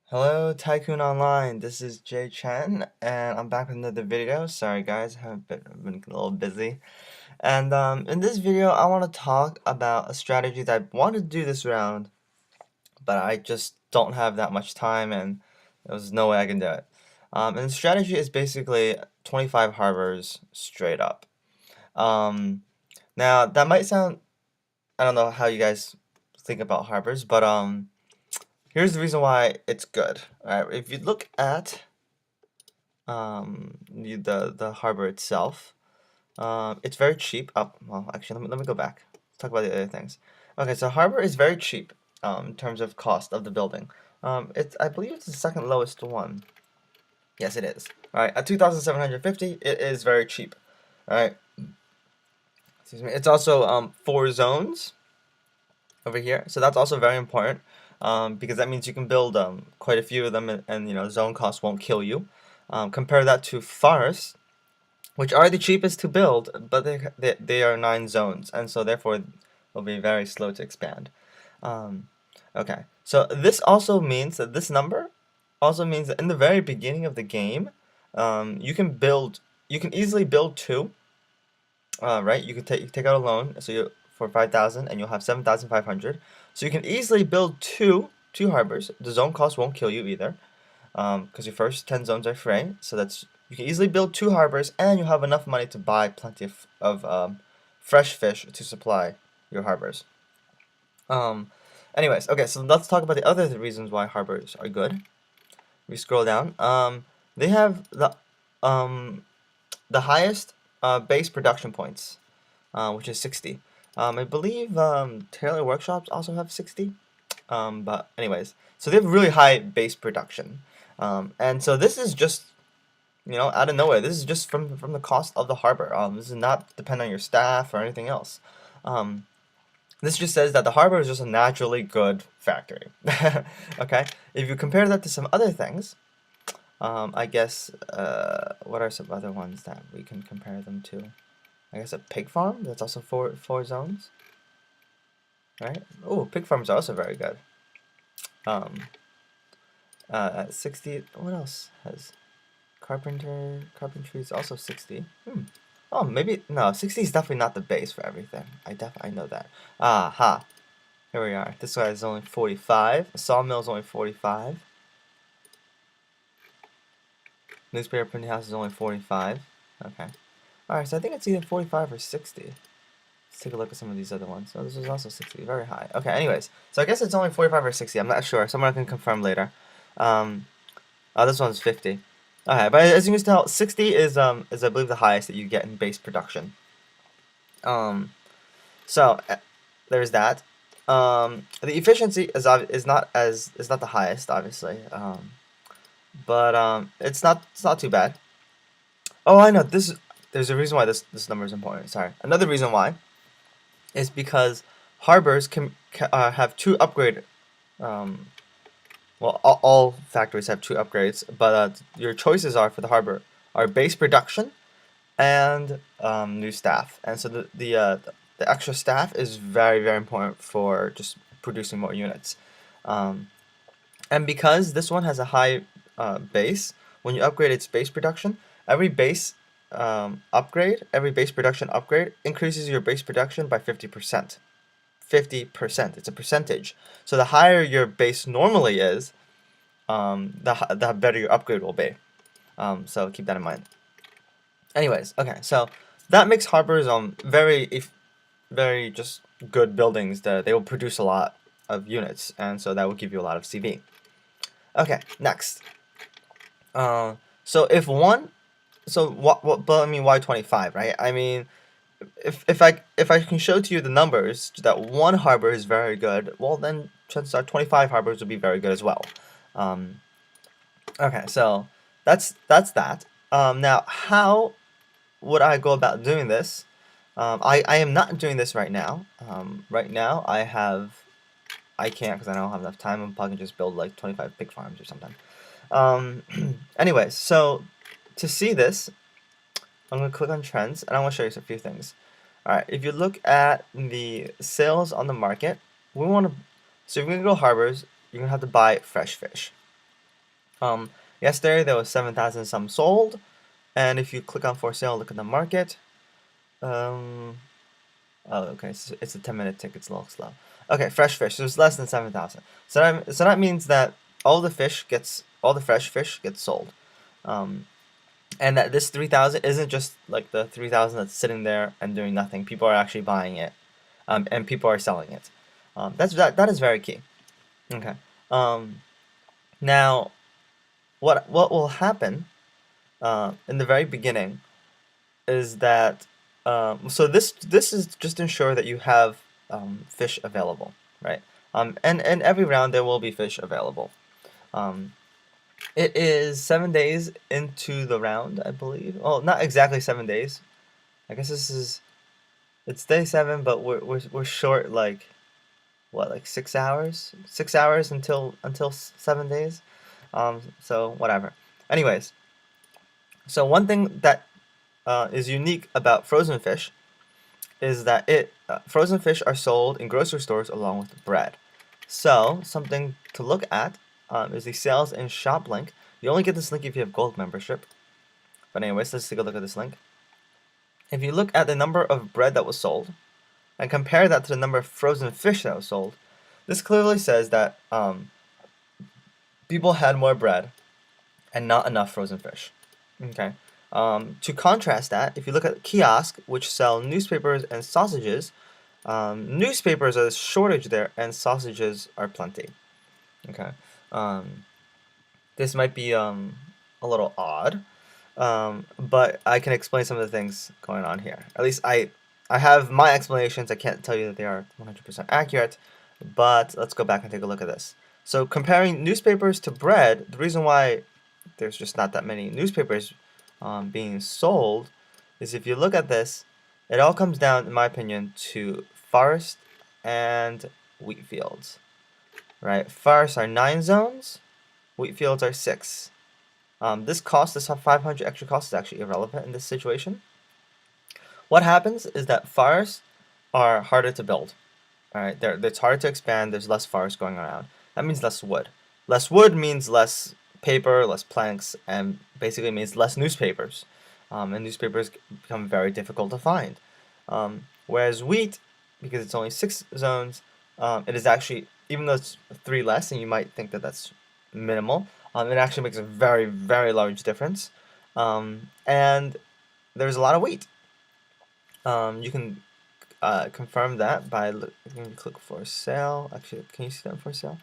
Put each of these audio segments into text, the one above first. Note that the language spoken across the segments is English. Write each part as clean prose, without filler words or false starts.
Hello, Tycoon Online. This is Jay Chen, and I'm back with another video. Sorry, guys, I've been a little busy. And in this video, I want to talk about a strategy that I wanted to do this round, but I just don't have that much time, and there's no way I can do it. And the strategy is basically 25 harbors straight up. Um, Now that might sound, I don't know how you guys think about harbors, but here's the reason why it's good. All right, if you look at the harbor itself. It's very cheap. Oh, well, actually, let me go back. Let's talk about the other things. Okay, so harbor is very cheap in terms of cost of the building. I believe it's the second lowest one. Yes, it is. All right, at 2,750, it is very cheap. All right, excuse me. It's also 4 zones over here, so that's also very important. Because that means you can build quite a few of them, and zone cost won't kill you. Compare that to forests, which are the cheapest to build, but they are 9 zones, and so therefore will be very slow to expand. Um, okay, so this also means that this number also means that in the very beginning of the game, you can easily build two, right? You can take out a loan, so for 5,000, and you'll have 7,500. So you can easily build two harbors. The zone cost won't kill you either, because your first 10 zones are free. So you can easily build 2 harbors, and you have enough money to buy plenty of fresh fish to supply your harbors. Um, Anyways, okay, so let's talk about the other reasons why harbors are good. We scroll down. They have the highest base production points, which is 60. I believe Taylor Workshops also have 60. But anyways, so they have really high base production. And so this is just, out of nowhere. This is just from the cost of the harbor. This is not dependent on your staff or anything else. Um, this just says that the harbor is just a naturally good factory. Okay? If you compare that to some other things, I guess, what are some other ones that we can compare them to? I guess a pig farm, that's also four zones, right? Oh, pig farms are also very good. Um, at 60, what else has carpentry is also 60. Oh, maybe, no, 60 is definitely not the base for everything. I know that. Aha, here we are. This guy is only 45. A sawmill is only 45. Newspaper printing house is only 45. Okay. Alright, so I think it's either 45 or 60. Let's take a look at some of these other ones. So this is also 60, very high. Okay, anyways, so I guess it's only 45 or 60. I'm not sure. Someone can confirm later. This one's 50. Okay, but as you can tell, 60 is I believe the highest that you get in base production. Um, so there's that. The efficiency is not the highest, obviously. But it's not too bad. Oh, I know. There's a reason why this number is important. Sorry. Another reason why is because harbors can have 2 upgrade. Um, well, all factories have 2 upgrades, but your choices are for the harbor are base production and new staff. And so the extra staff is very, very important for just producing more units. And because this one has a high base, when you upgrade its base production, every base every base production upgrade increases your base production by 50%. 50%. It's a percentage. So the higher your base normally is, the better your upgrade will be. So keep that in mind. Anyways, okay, so that makes harbors very just good buildings. That they will produce a lot of units, and so that will give you a lot of CV. Okay, next. So if one, so what? But I mean, why 25, right? I mean, if I can show to you the numbers that one harbor is very good, well then chances are 25 harbors will be very good as well. Um, okay, so that's that. Now, how would I go about doing this? I am not doing this right now. Right now I can't because I don't have enough time. I'm probably just build like 25 pig farms or something. Um, Anyways, so to see this, I'm going to click on trends and I want to show you a few things. Alright, if you look at the sales on the market, so if you're going to go harbors, you're going to have to buy fresh fish. Yesterday there was 7,000 some sold, and if you click on for sale, look at the market. Um, oh, okay, it's a 10-minute tick. It's a little slow. Okay, fresh fish. So it's less than 7,000. So that means that all the fresh fish gets sold. Um, and that this 3,000 isn't just like the 3,000 that's sitting there and doing nothing. People are actually buying it, and people are selling it. That is very key. Okay. Um, Now, what will happen in the very beginning is that so this is just to ensure that you have fish available, right? And every round there will be fish available. Um, it is 7 days into the round, I believe. Well, not exactly 7 days. I guess it's day seven, but we're short like what, like 6 hours? 6 hours until 7 days. So whatever. Anyways, so one thing that is unique about frozen fish is that frozen fish are sold in grocery stores along with bread. So something to look at is the sales and shop link. You only get this link if you have gold membership. But anyways, let's take a look at this link. If you look at the number of bread that was sold and compare that to the number of frozen fish that was sold, this clearly says that people had more bread and not enough frozen fish. Okay. To contrast that, if you look at kiosk, which sell newspapers and sausages, newspapers are a shortage there, and sausages are plenty. Okay. Um, this might be a little odd, but I can explain some of the things going on here. At least I have my explanations. I can't tell you that they are 100% accurate, but let's go back and take a look at this. So comparing newspapers to bread, the reason why there's just not that many newspapers being sold is if you look at this, it all comes down, in my opinion, to forest and wheat fields. Right? Forests are 9 zones, wheat fields are 6. This 500 extra cost is actually irrelevant in this situation. What happens is that forests are harder to build. All right, it's harder to expand. There's less forest going around. That means less wood. Less wood means less paper, less planks, and basically means less newspapers. And newspapers become very difficult to find. Whereas wheat, because it's only 6 zones, it is actually, even though it's 3 less, and you might think that that's minimal, it actually makes a very, very large difference. And there's a lot of wheat. You can confirm that by when you click for sale. Actually, can you see that for sale?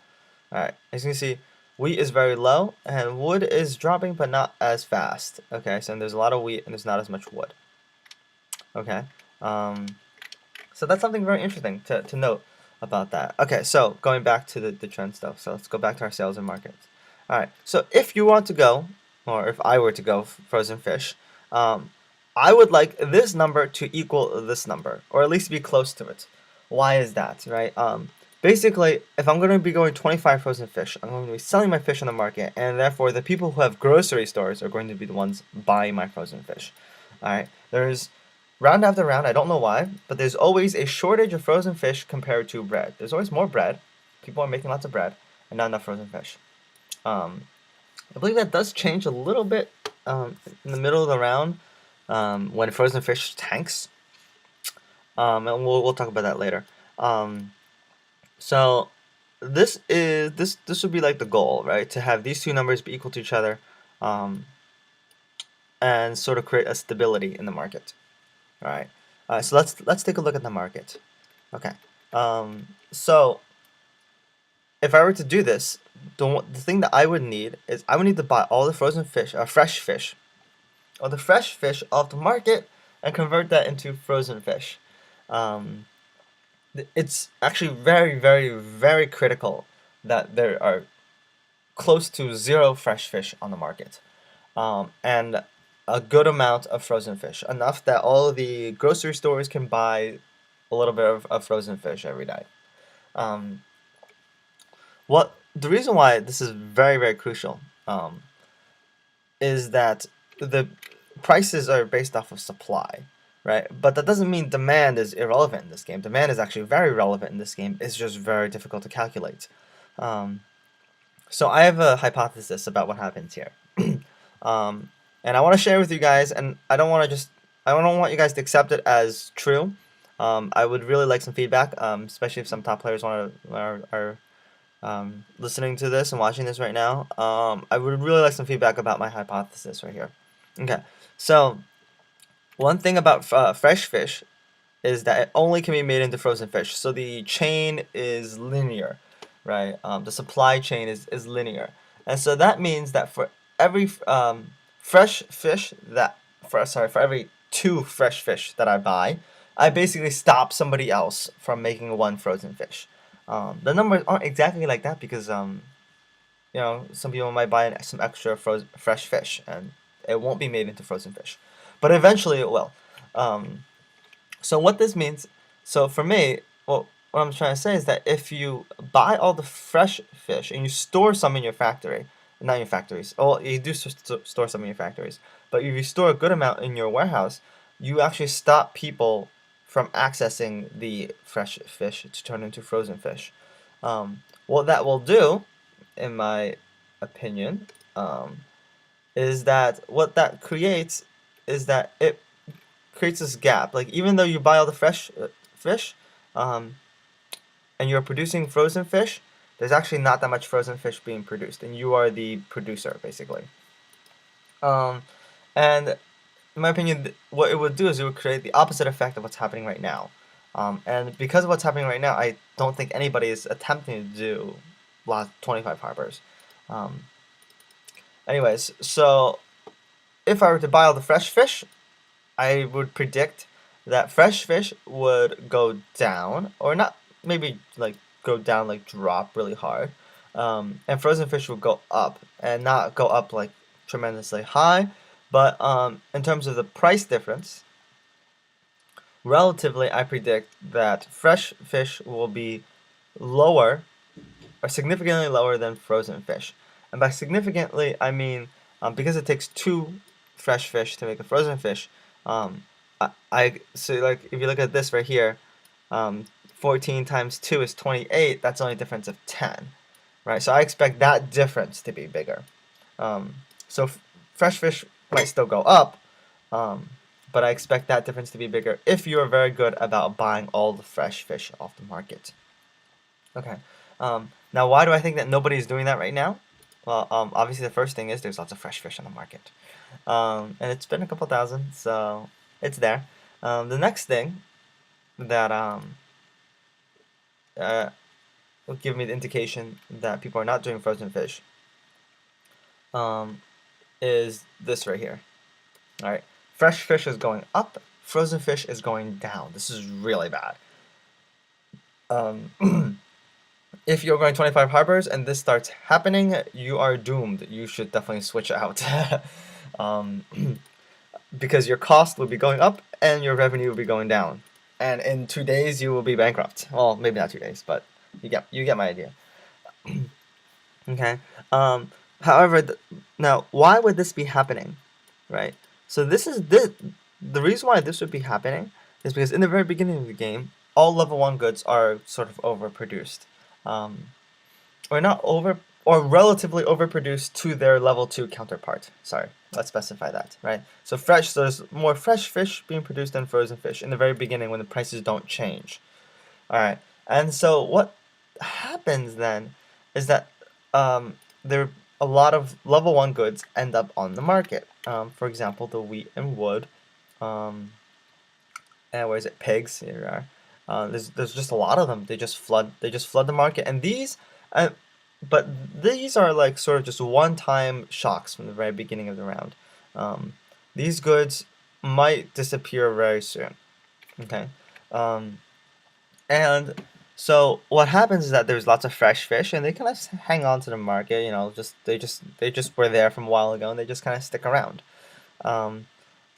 Alright, as you can see, wheat is very low and wood is dropping but not as fast. Okay, so there's a lot of wheat and there's not as much wood. Okay, so that's something very interesting to note about that. Okay, so going back to the trends though, so let's go back to our sales and markets. Alright, so if you want to go, or if I were to go frozen fish, I would like this number to equal this number, or at least be close to it. Why is that, right? Basically, if I'm going to be going 25 frozen fish, I'm going to be selling my fish on the market, and therefore the people who have grocery stores are going to be the ones buying my frozen fish. Alright, there's round after round, I don't know why, but there's always a shortage of frozen fish compared to bread. There's always more bread. People are making lots of bread, and not enough frozen fish. I believe that does change a little bit in the middle of the round when frozen fish tanks. And we'll talk about that later. So this would be like the goal, right? To have these two numbers be equal to each other, and sort of create a stability in the market. All right. So let's take a look at the market. Okay. So if I were to do this, the thing that I would need is I would need to buy all the frozen fish, fresh fish, or the fresh fish off the market and convert that into frozen fish. Um, it's actually very, very, very critical that there are close to 0 fresh fish on the market, and a good amount of frozen fish, enough that all of the grocery stores can buy a little bit of frozen fish every day. Um, what the reason why this is very, very crucial is that the prices are based off of supply, right? But that doesn't mean demand is irrelevant in this game. Demand is actually very relevant in this game. It's just very difficult to calculate. Um, So I have a hypothesis about what happens here. um, and I want to share with you guys, and I don't want you guys to accept it as true. I would really like some feedback, especially if some top players are listening to this and watching this right now. I would really like some feedback about my hypothesis right here. Okay, so one thing about fresh fish is that it only can be made into frozen fish. So the chain is linear, right? The supply chain is linear. And so that means that for every fresh fish for every 2 fresh fish that I buy, I basically stop somebody else from making 1 frozen fish. The numbers aren't exactly like that because some people might buy some extra fresh fish and it won't be made into frozen fish, but eventually it will. Um, so what this means, so for me, what I'm trying to say is that if you buy all the fresh fish and you store some in your factory, not in your factories, oh, you do store some in your factories, but if you store a good amount in your warehouse, you actually stop people from accessing the fresh fish to turn into frozen fish. What that will do, in my opinion, is that what that creates is that it creates this gap. Like even though you buy all the fresh fish, um, and you're producing frozen fish, there's actually not that much frozen fish being produced, and you are the producer basically. Um, and in my opinion, what it would do is it would create the opposite effect of what's happening right now. And because of what's happening right now, I don't think anybody is attempting to do 25 harbors. Um, anyways, so if I were to buy all the fresh fish, I would predict that fresh fish would go down, or not maybe like go down, like drop really hard, and frozen fish would go up, and not go up like tremendously high, but in terms of the price difference, relatively, I predict that fresh fish will be lower are significantly lower than frozen fish. And by significantly, I mean because it takes 2 fresh fish to make a frozen fish. Um, so like if you look at this right here, 14 times 2 is 28. That's only a difference of 10, right? So I expect that difference to be bigger. So fresh fish might still go up, um, but I expect that difference to be bigger if you are very good about buying all the fresh fish off the market. Okay. Now, why do I think that nobody is doing that right now? Well, obviously the first thing is there's lots of fresh fish on the market, and it's been a couple thousand, so it's there. The next thing that uh, will give me the indication that people are not doing frozen fish um, is this right here. All right, fresh fish is going up, frozen fish is going down. This is really bad. If you're going 25 harbors and this starts happening, you are doomed. You should definitely switch out. um, because your cost will be going up and your revenue will be going down. And in 2 days, you will be bankrupt. Well, maybe not 2 days, but you get my idea. Okay. However, now why would this be happening, right? So the reason why this would be happening is because in the very beginning of the game, all level 1 goods are sort of overproduced, um, or not over or relatively overproduced to their level 2 counterpart. Sorry, let's specify that, right? So there's more fresh fish being produced than frozen fish in the very beginning when the prices don't change. All right, and so what happens then is that there a lot of level 1 goods end up on the market. For example, the wheat and wood, and where is it? Pigs. Here we are. There's just a lot of them. They just flood the market, and but these are like sort of just one-time shocks from the very beginning of the round. These goods might disappear very soon. Okay, and so what happens is that there's lots of fresh fish, and they kind of hang on to the market. They just were there from a while ago, and they just kind of stick around. And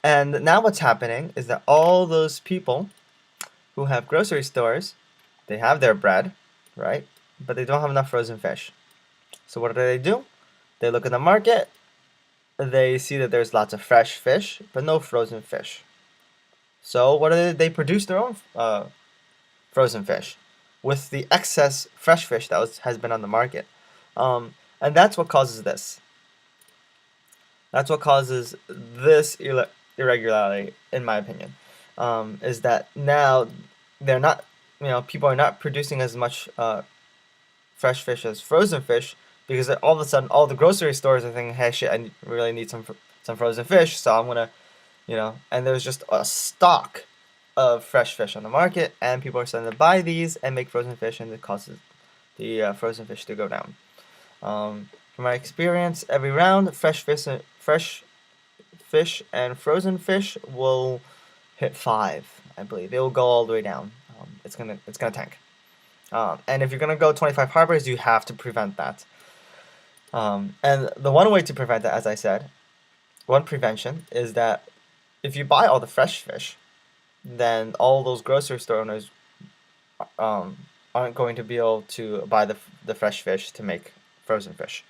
now what's happening is that all those people who have grocery stores, they have their bread, right? But they don't have enough frozen fish. So what do? They look at the market, they see that there's lots of fresh fish, but no frozen fish. So what do? They produce their own frozen fish with the excess fresh fish that has been on the market. And And that's what causes this. That's what causes this irregularity, in my opinion, is that now they're not, people are not producing as much fresh fish as frozen fish because all of a sudden all the grocery stores are thinking, hey, shit, really need some frozen fish, so I'm gonna, and there's just a stock of fresh fish on the market, and people are starting to buy these and make frozen fish, and it causes the frozen fish to go down. From my experience, every round, fresh fish and frozen fish will hit 5, I believe. It will go all the way down. It's gonna tank. And if you're gonna go 25 harbors, you have to prevent that. And the one way to prevent that, as I said, one prevention is that if you buy all the fresh fish, then all those grocery store owners aren't going to be able to buy the fresh fish to make frozen fish.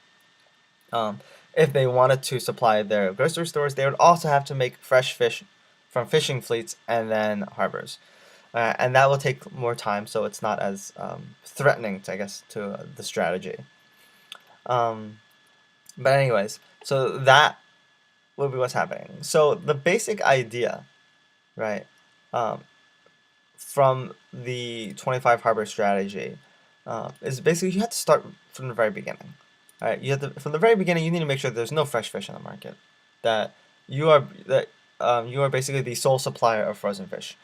If they wanted to supply their grocery stores, they would also have to make fresh fish from fishing fleets and then harbors. And that will take more time, so it's not as threatening, I guess, to the strategy. But anyways, so that will be what's happening. So the basic idea, right, from the 25 harbor strategy is basically you have to start from the very beginning. All right, you have to, from the very beginning, you need to make sure there's no fresh fish on the market. That you are basically the sole supplier of frozen fish.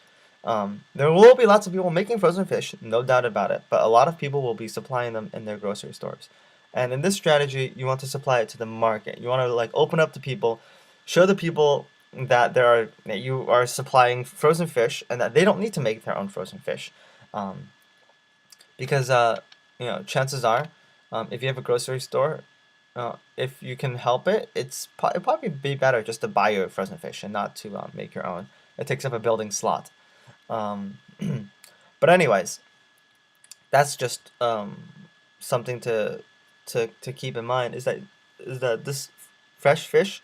There will be lots of people making frozen fish, no doubt about it, but a lot of people will be supplying them in their grocery stores. And in this strategy, you want to supply it to the market. You want to like open up to people, show the people that you are supplying frozen fish and that they don't need to make their own frozen fish, because chances are, if you have a grocery store, if you can help it, it'd probably be better just to buy your frozen fish and not to make your own. It takes up a building slot. But anyways, that's just something to keep in mind is that this fresh fish,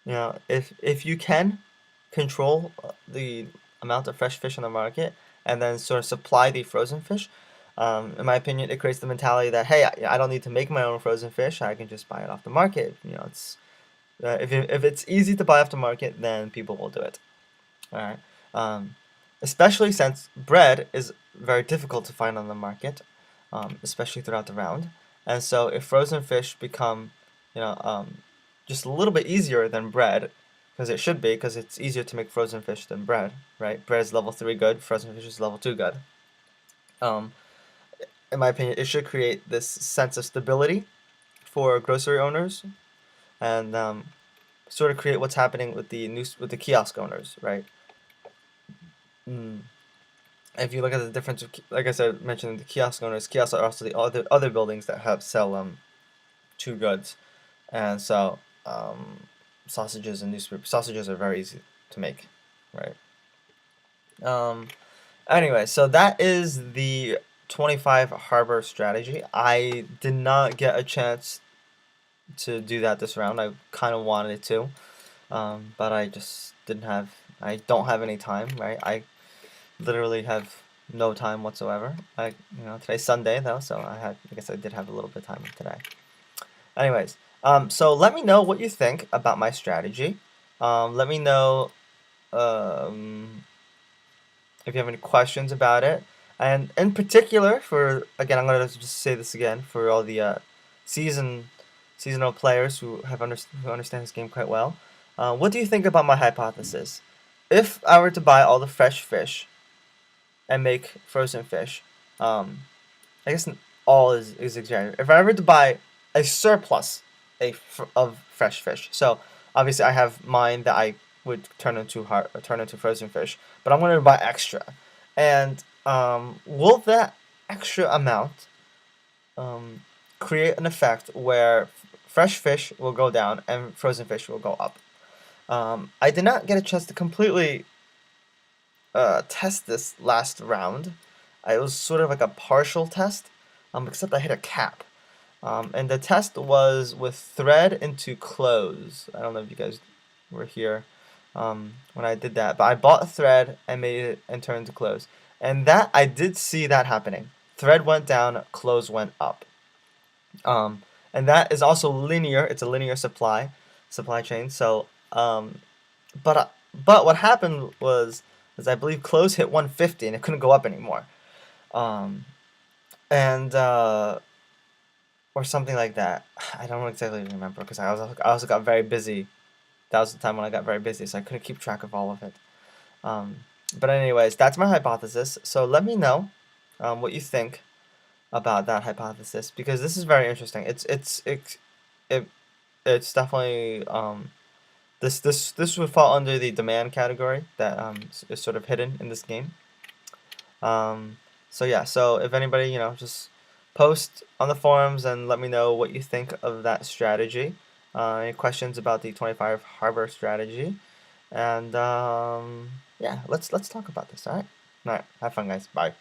if you can control the amount of fresh fish in the market and then sort of supply the frozen fish, in my opinion, it creates the mentality that, hey, I don't need to make my own frozen fish. I can just buy it off the market. It's if it's easy to buy off the market, then people will do it. All right. Especially since bread is very difficult to find on the market, especially throughout the round. And so if frozen fish become, just a little bit easier than bread, because it should be, because it's easier to make frozen fish than bread, right? Bread is level 3 good, frozen fish is level 2 good. In my opinion, it should create this sense of stability for grocery owners, and sort of create what's happening with the kiosk owners, right? If you look at the difference, like I said, mentioned the kiosk owners, kiosks are also the other buildings that sell two goods, and so sausages and newspaper sausages are very easy to make, right? Anyway, so that is the 25 harbor strategy. I did not get a chance to do that this round. I kind of wanted to, but I just didn't have. I don't have any time, right? I literally have no time whatsoever. Today's Sunday though, so I guess I did have a little bit of time today. Anyways, so let me know what you think about my strategy. Let me know if you have any questions about it, and in particular, I'm gonna just say this again for all the seasonal players who understand this game quite well. What do you think about my hypothesis? If I were to buy all the fresh fish and make frozen fish, I guess all is exaggerated. If I were to buy a surplus of fresh fish, so obviously I have mine that I would turn into frozen fish, but I'm going to buy extra, and will that extra amount create an effect where fresh fish will go down and frozen fish will go up? I did not get a chance to completely test this last round. It was sort of like a partial test, except I hit a cap. And the test was with thread into close. I don't know if you guys were here when I did that, but I bought a thread and made it and turned to close. And I did see that happening. Thread went down, close went up. and that is also linear. It's a linear supply chain. So, but what happened was I believe close hit 150 and it couldn't go up anymore, um, and or something like that. I don't exactly remember because I also got very busy. That was the time when I got very busy, so I couldn't keep track of all of it. Um, but anyways, that's my hypothesis. So let me know what you think about that hypothesis because this is very interesting. It, it's definitely this would fall under the demand category that is sort of hidden in this game. Um, so yeah, so if anybody, just post on the forums and let me know what you think of that strategy. Any questions about the 25 harbor strategy? And yeah, let's talk about this. All right, have fun, guys. Bye.